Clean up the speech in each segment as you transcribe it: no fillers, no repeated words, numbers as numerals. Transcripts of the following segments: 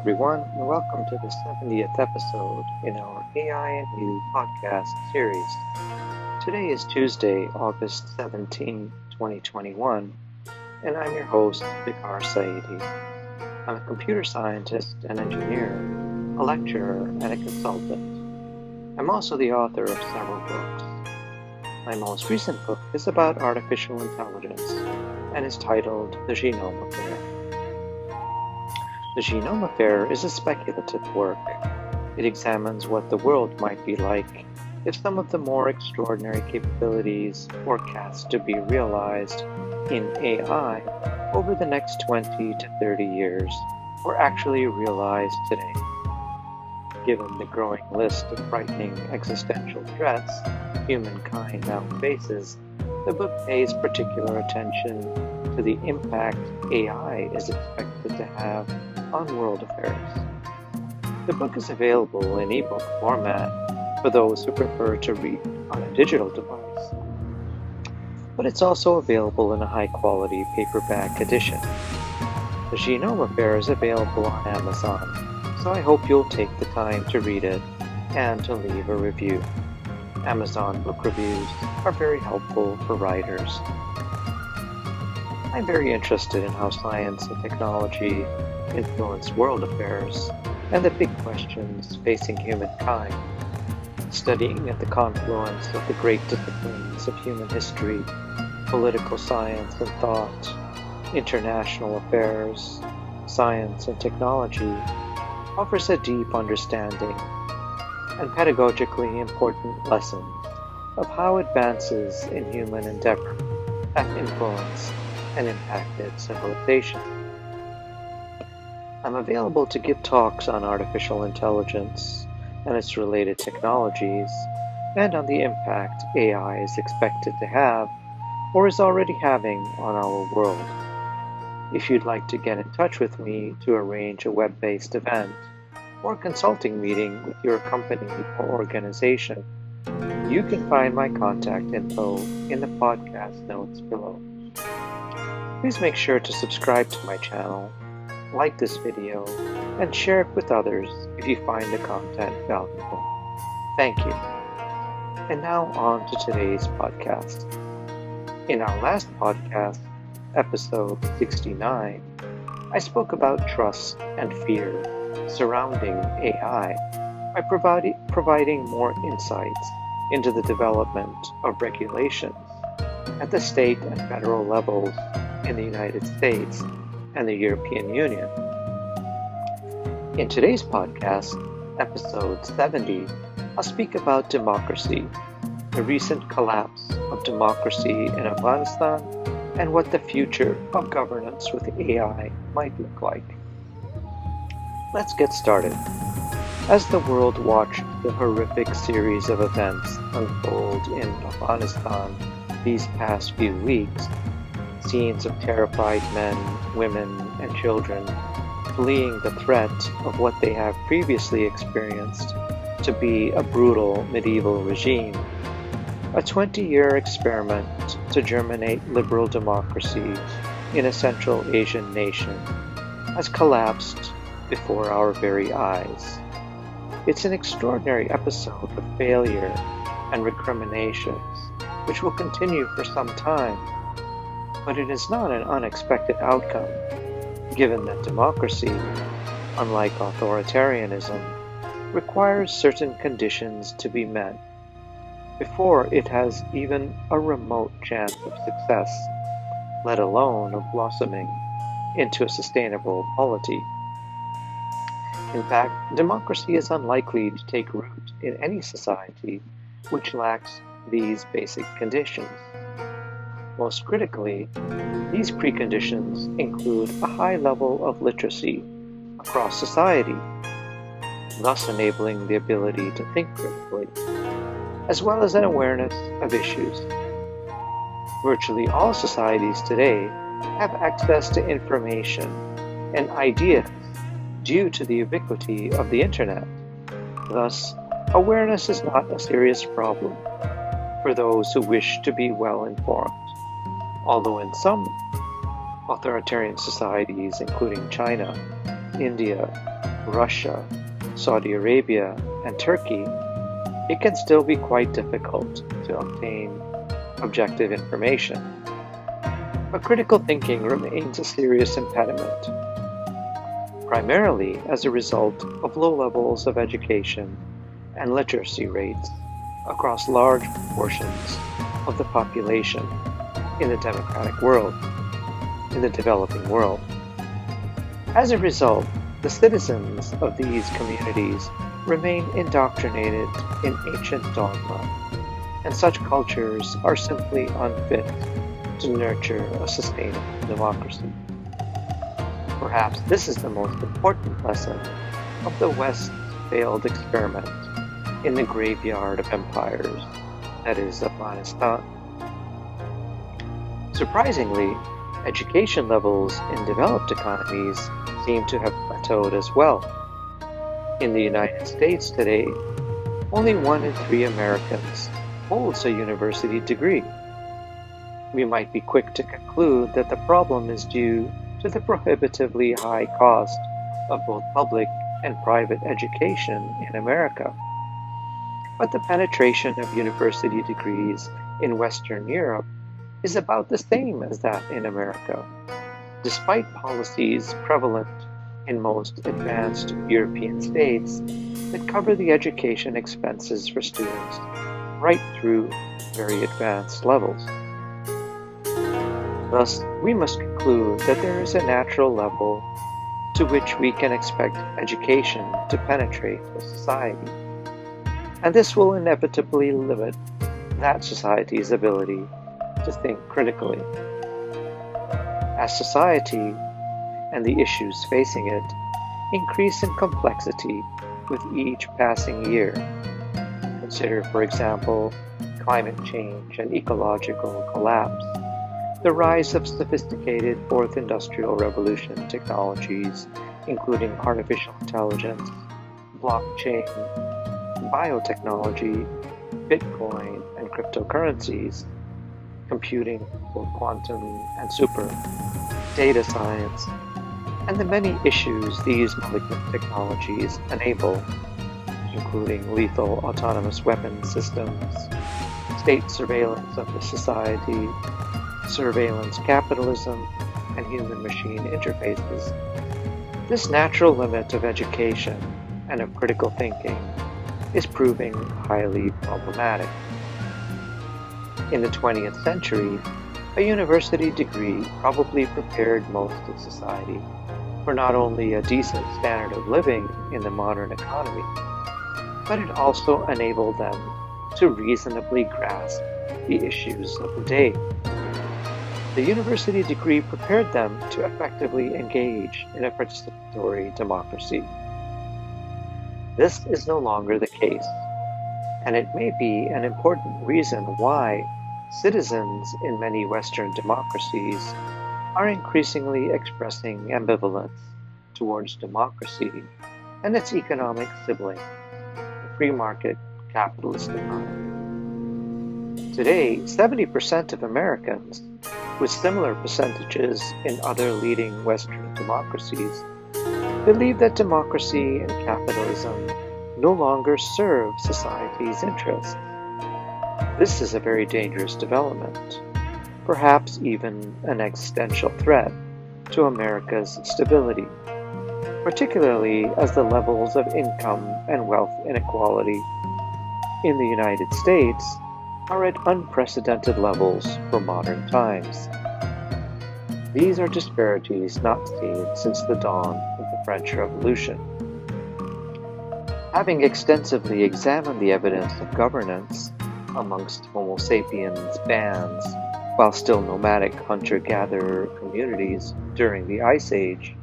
everyone, and welcome to the 70th episode in our AI and You podcast series. Today is Tuesday, August 17, 2021, and I'm your host, Vikar Saidi. I'm a computer scientist and engineer, a lecturer, and a consultant. I'm also the author of several books. My most recent book is about artificial intelligence and is titled The Genome Affair. The Genome Affair is a speculative work. It examines what the world might be like if some of the more extraordinary capabilities forecast to be realized in AI over the next 20 to 30 years were actually realized today. Given the growing list of frightening existential threats humankind now faces, the book pays particular attention to the impact AI is expected to have on world affairs. The book is available in ebook format for those who prefer to read on a digital device, but it's also available in a high-quality paperback edition. The Genome Affair is available on Amazon, so I hope you'll take the time to read it and to leave a review. Amazon book reviews are very helpful for writers. I'm very interested in how science and technology influence world affairs and the big questions facing humankind. Studying at the confluence of the great disciplines of human history, political science and thought, international affairs, science and technology offers a deep understanding and pedagogically important lessons of how advances in human endeavor have influenced and impacted civilization. I'm available to give talks on artificial intelligence and its related technologies, and on the impact AI is expected to have or is already having on our world. If you'd like to get in touch with me to arrange a web-based event or consulting meeting with your company or organization, you can find my contact info in the podcast notes below. Please make sure to subscribe to my channel, like this video, and share it with others if you find the content valuable. Thank you. And now on to today's podcast. In our last podcast, episode 69, I spoke about trust and fear surrounding AI by providing more insights into the development of regulations at the state and federal levels in the United States and the European Union. In today's podcast, episode 70, I'll speak about democracy, the recent collapse of democracy in Afghanistan, and what the future of governance with AI might look like. Let's get started. As the world watched the horrific series of events unfold in Afghanistan these past few weeks, scenes of terrified men, women, and children fleeing the threat of what they have previously experienced to be a brutal medieval regime, a 20-year experiment to germinate liberal democracy in a Central Asian nation has collapsed before our very eyes. It's an extraordinary episode of failure and recriminations which will continue for some time, but it is not an unexpected outcome, given that democracy, unlike authoritarianism, requires certain conditions to be met before it has even a remote chance of success, let alone of blossoming into a sustainable polity. In fact, democracy is unlikely to take root in any society which lacks these basic conditions. Most critically, these preconditions include a high level of literacy across society, thus enabling the ability to think critically, as well as an awareness of issues. Virtually all societies today have access to information and ideas due to the ubiquity of the internet. Thus, awareness is not a serious problem for those who wish to be well informed. Although in some authoritarian societies, including China, India, Russia, Saudi Arabia, and Turkey, it can still be quite difficult to obtain objective information. But critical thinking remains a serious impediment, primarily as a result of low levels of education and literacy rates across large proportions of the population in the developing world. As a result, the citizens of these communities remain indoctrinated in ancient dogma, and such cultures are simply unfit to nurture a sustainable democracy. Perhaps this is the most important lesson of the West's failed experiment in the graveyard of empires, that is, Afghanistan. Surprisingly, education levels in developed economies seem to have plateaued as well. In the United States today, only 1 in 3 Americans holds a university degree. We might be quick to conclude that the problem is due to the prohibitively high cost of both public and private education in America. But the penetration of university degrees in Western Europe is about the same as that in America, despite policies prevalent in most advanced European states that cover the education expenses for students right through very advanced levels. Thus, we must conclude that there is a natural level to which we can expect education to penetrate a society, and this will inevitably limit that society's ability to think critically. As society and the issues facing it increase in complexity with each passing year, consider, for example, climate change and ecological collapse, the rise of sophisticated Fourth Industrial Revolution technologies, including artificial intelligence, blockchain, biotechnology, Bitcoin, and cryptocurrencies, computing, both quantum and super, data science, and the many issues these malignant technologies enable, including lethal autonomous weapon systems, state surveillance of the society, surveillance capitalism, and human-machine interfaces. This natural limit of education and of critical thinking is proving highly problematic. In the 20th century, a university degree probably prepared most of society for not only a decent standard of living in the modern economy, but it also enabled them to reasonably grasp the issues of the day. The university degree prepared them to effectively engage in a participatory democracy. This is no longer the case, and it may be an important reason why citizens in many Western democracies are increasingly expressing ambivalence towards democracy and its economic sibling, the free market capitalist economy. Today, 70% of Americans, with similar percentages in other leading Western democracies, believe that democracy and capitalism no longer serve society's interests. This is a very dangerous development, perhaps even an existential threat to America's stability, particularly as the levels of income and wealth inequality in the United States are at unprecedented levels for modern times. These are disparities not seen since the dawn of the French Revolution. Having extensively examined the evidence of governance amongst Homo sapiens bands while still nomadic hunter-gatherer communities during the Ice Age,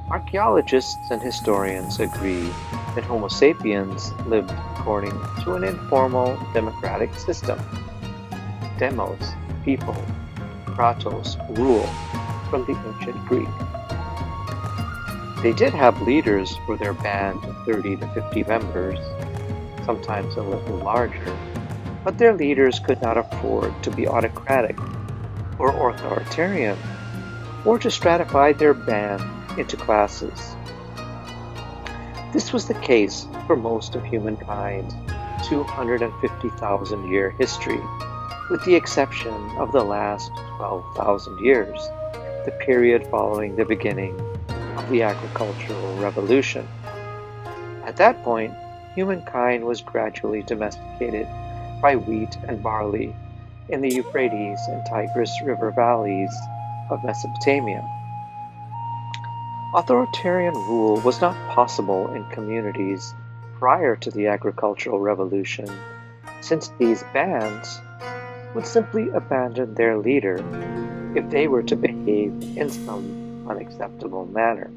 archaeologists and historians agree that Homo sapiens lived according to an informal democratic system. Demos, people, kratos, rule, from the ancient Greek. They did have leaders for their band of 30 to 50 members, sometimes a little larger, but their leaders could not afford to be autocratic or authoritarian, or to stratify their band into classes. This was the case for most of humankind's 250,000-year history, with the exception of the last 12,000 years, the period following the beginning of the agricultural revolution. At that point, humankind was gradually domesticated by wheat and barley in the Euphrates and Tigris river valleys of Mesopotamia. Authoritarian rule was not possible in communities prior to the agricultural revolution, since these bands would simply abandon their leader if they were to behave in some unacceptable manner.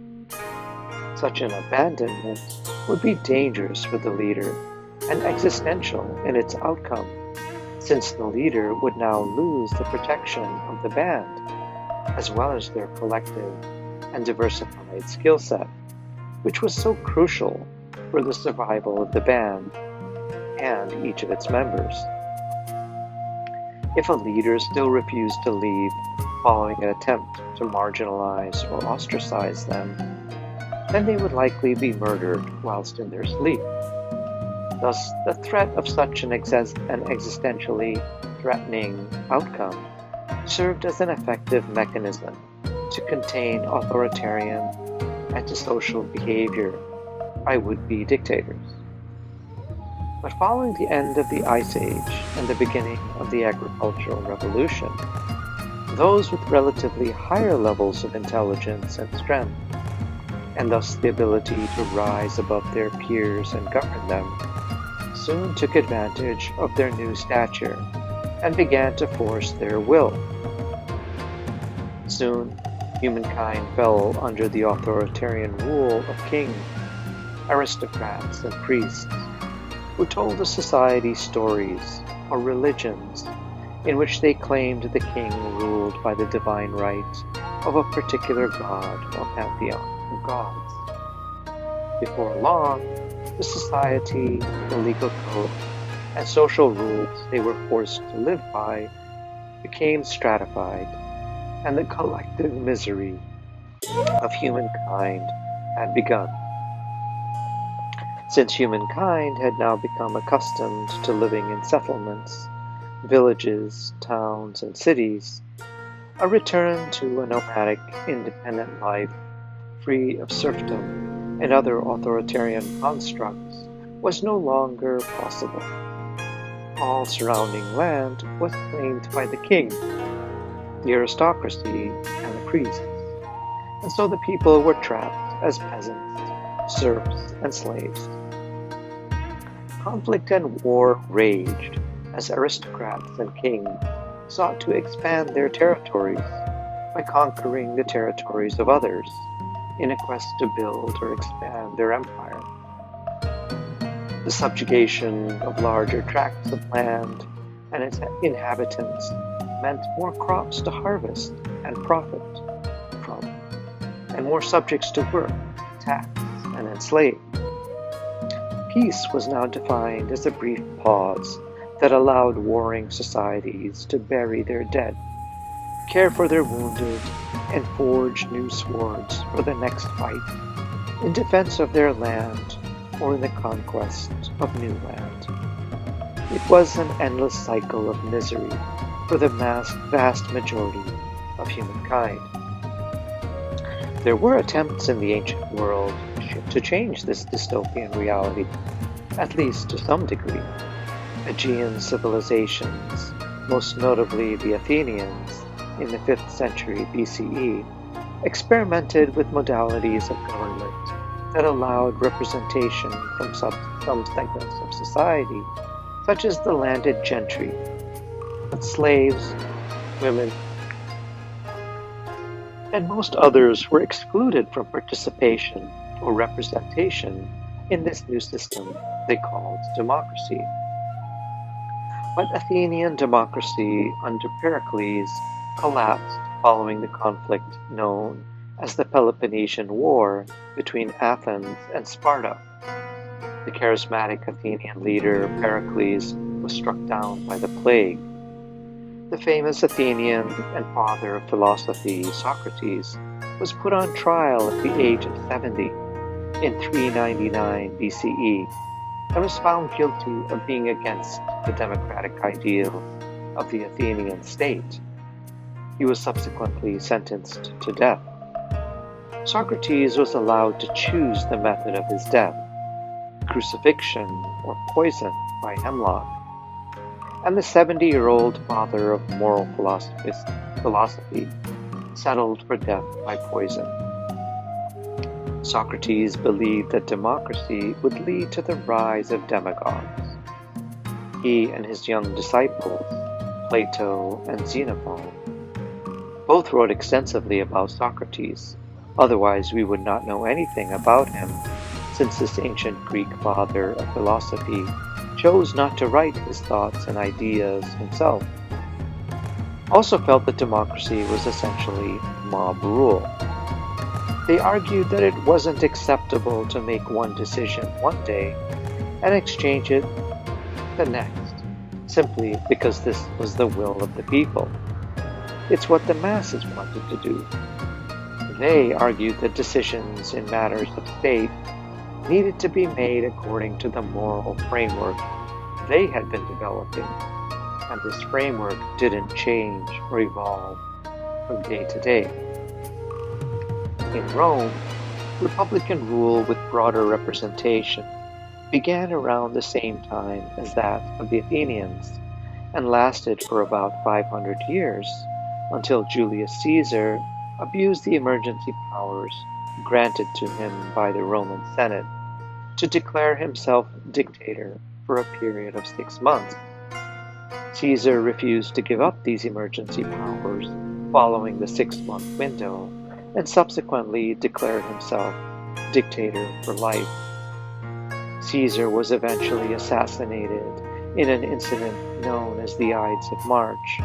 Such an abandonment would be dangerous for the leader and existential in its outcome, since the leader would now lose the protection of the band, as well as their collective and diversified skill set, which was so crucial for the survival of the band and each of its members. If a leader still refused to leave following an attempt to marginalize or ostracize them, then they would likely be murdered whilst in their sleep. Thus, the threat of such an existentially threatening outcome served as an effective mechanism to contain authoritarian antisocial behavior by would-be dictators. But following the end of the Ice Age and the beginning of the agricultural revolution, those with relatively higher levels of intelligence and strength, and thus the ability to rise above their peers and govern them, soon took advantage of their new stature and began to force their will. Soon, humankind fell under the authoritarian rule of kings, aristocrats, and priests, who told the society stories or religions in which they claimed the king ruled by the divine right of a particular god or pantheon of gods. Before long, the society, the legal code, and social rules they were forced to live by became stratified, and the collective misery of humankind had begun. Since humankind had now become accustomed to living in settlements, villages, towns, and cities, a return to a nomadic, independent life, free of serfdom and other authoritarian constructs, was no longer possible. All surrounding land was claimed by the king, the aristocracy, and the priests, and so the people were trapped as peasants, serfs, and slaves. Conflict and war raged as aristocrats and kings sought to expand their territories by conquering the territories of others in a quest to build or expand their empire. The subjugation of larger tracts of land and its inhabitants meant more crops to harvest and profit from, and more subjects to work, tax, and enslave. Peace was now defined as a brief pause that allowed warring societies to bury their dead, care for their wounded, and forge new swords for the next fight, in defense of their land or in the conquest of new land. It was an endless cycle of misery for the vast majority of humankind. There were attempts in the ancient world to change this dystopian reality, at least to some degree. Aegean civilizations, most notably the Athenians in the 5th century BCE, experimented with modalities of government that allowed representation from some segments of society, such as the landed gentry, but slaves, women, and most others were excluded from participation or representation in this new system they called democracy. But Athenian democracy under Pericles collapsed following the conflict known as the Peloponnesian War between Athens and Sparta. The charismatic Athenian leader Pericles was struck down by the plague. The famous Athenian and father of philosophy, Socrates, was put on trial at the age of 70, in 399 BCE and was found guilty of being against the democratic ideal of the Athenian state. He was subsequently sentenced to death. Socrates was allowed to choose the method of his death, crucifixion or poison by hemlock, and the 70-year-old father of moral philosophy settled for death by poison. Socrates believed that democracy would lead to the rise of demagogues. He and his young disciples, Plato and Xenophon, both wrote extensively about Socrates, otherwise we would not know anything about him, since this ancient Greek father of philosophy chose not to write his thoughts and ideas himself. Also felt that democracy was essentially mob rule. They argued that it wasn't acceptable to make one decision one day and exchange it the next, simply because this was the will of the people. It's what the masses wanted to do. They argued that decisions in matters of state needed to be made according to the moral framework they had been developing, and this framework didn't change or evolve from day to day. In Rome, republican rule with broader representation began around the same time as that of the Athenians and lasted for about 500 years until Julius Caesar abused the emergency powers granted to him by the Roman Senate to declare himself dictator for a period of 6 months. Caesar refused to give up these emergency powers following the 6-month window and subsequently declared himself dictator for life. Caesar was eventually assassinated in an incident known as the Ides of March,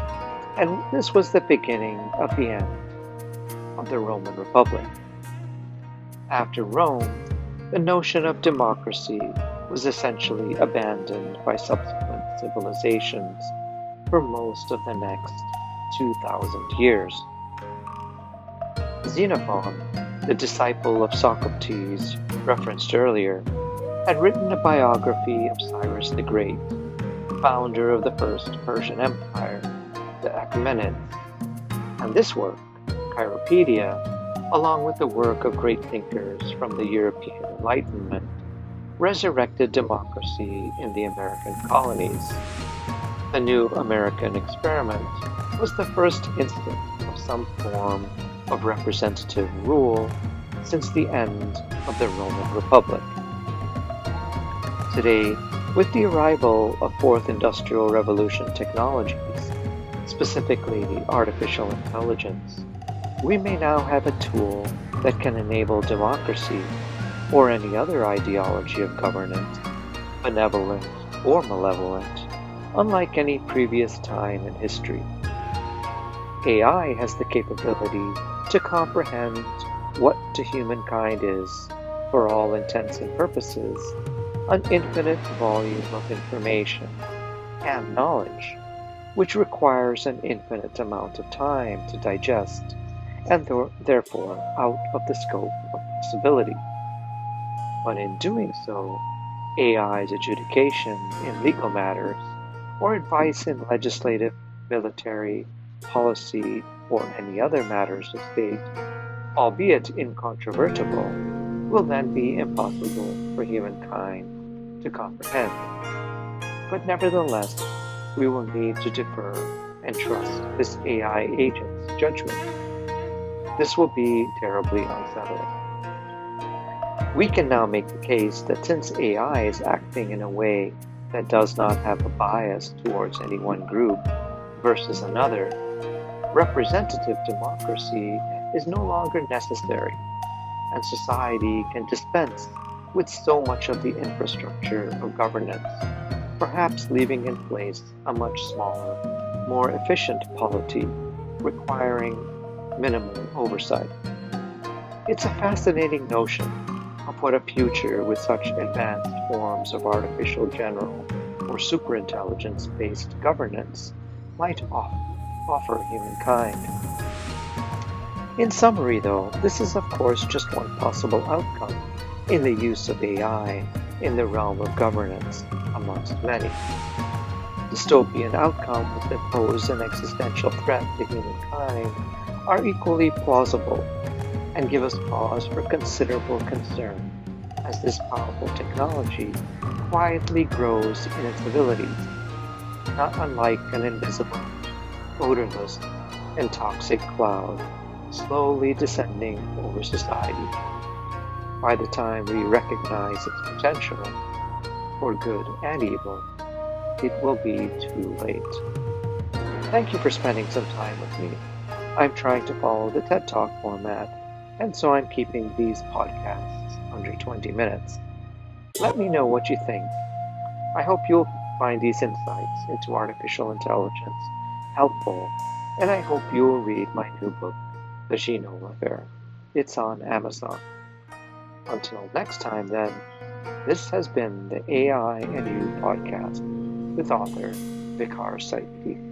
and this was the beginning of the end of the Roman Republic. After Rome, the notion of democracy was essentially abandoned by subsequent civilizations for most of the next 2,000 years. Xenophon, the disciple of Socrates referenced earlier, had written a biography of Cyrus the Great, founder of the First Persian Empire, the Achaemenids, and this work, Chiropedia, along with the work of great thinkers from the European Enlightenment, resurrected democracy in the American colonies. The new American experiment was the first instance of some form of representative rule since the end of the Roman Republic. Today, with the arrival of Fourth Industrial Revolution technologies, specifically artificial intelligence, we may now have a tool that can enable democracy or any other ideology of governance, benevolent or malevolent, unlike any previous time in history. AI has the capability to comprehend what to humankind is, for all intents and purposes, an infinite volume of information and knowledge, which requires an infinite amount of time to digest, and therefore out of the scope of possibility. But in doing so, AI's adjudication in legal matters, or advice in legislative, military, policy, or any other matters of state, albeit incontrovertible, will then be impossible for humankind to comprehend. But nevertheless, we will need to defer and trust this AI agent's judgment. This will be terribly unsettling. We can now make the case that since AI is acting in a way that does not have a bias towards any one group versus another, representative democracy is no longer necessary, and society can dispense with so much of the infrastructure of governance, perhaps leaving in place a much smaller, more efficient polity requiring minimal oversight. It's a fascinating notion of what a future with such advanced forms of artificial general or superintelligence-based governance might offer humankind. In summary, though, this is of course just one possible outcome in the use of AI in the realm of governance, amongst many. Dystopian outcomes that pose an existential threat to humankind are equally plausible and give us pause for considerable concern as this powerful technology quietly grows in its abilities, not unlike an invisible, odorless, and toxic cloud slowly descending over society. By the time we recognize its potential, for good and evil, it will be too late. Thank you for spending some time with me. I'm trying to follow the TED Talk format, and so I'm keeping these podcasts under 20 minutes. Let me know what you think. I hope you'll find these insights into artificial intelligence helpful, and I hope you'll read my new book, The Genome Affair. It's on Amazon. Until next time, then, this has been the AI and You podcast with author Vikar Saiti.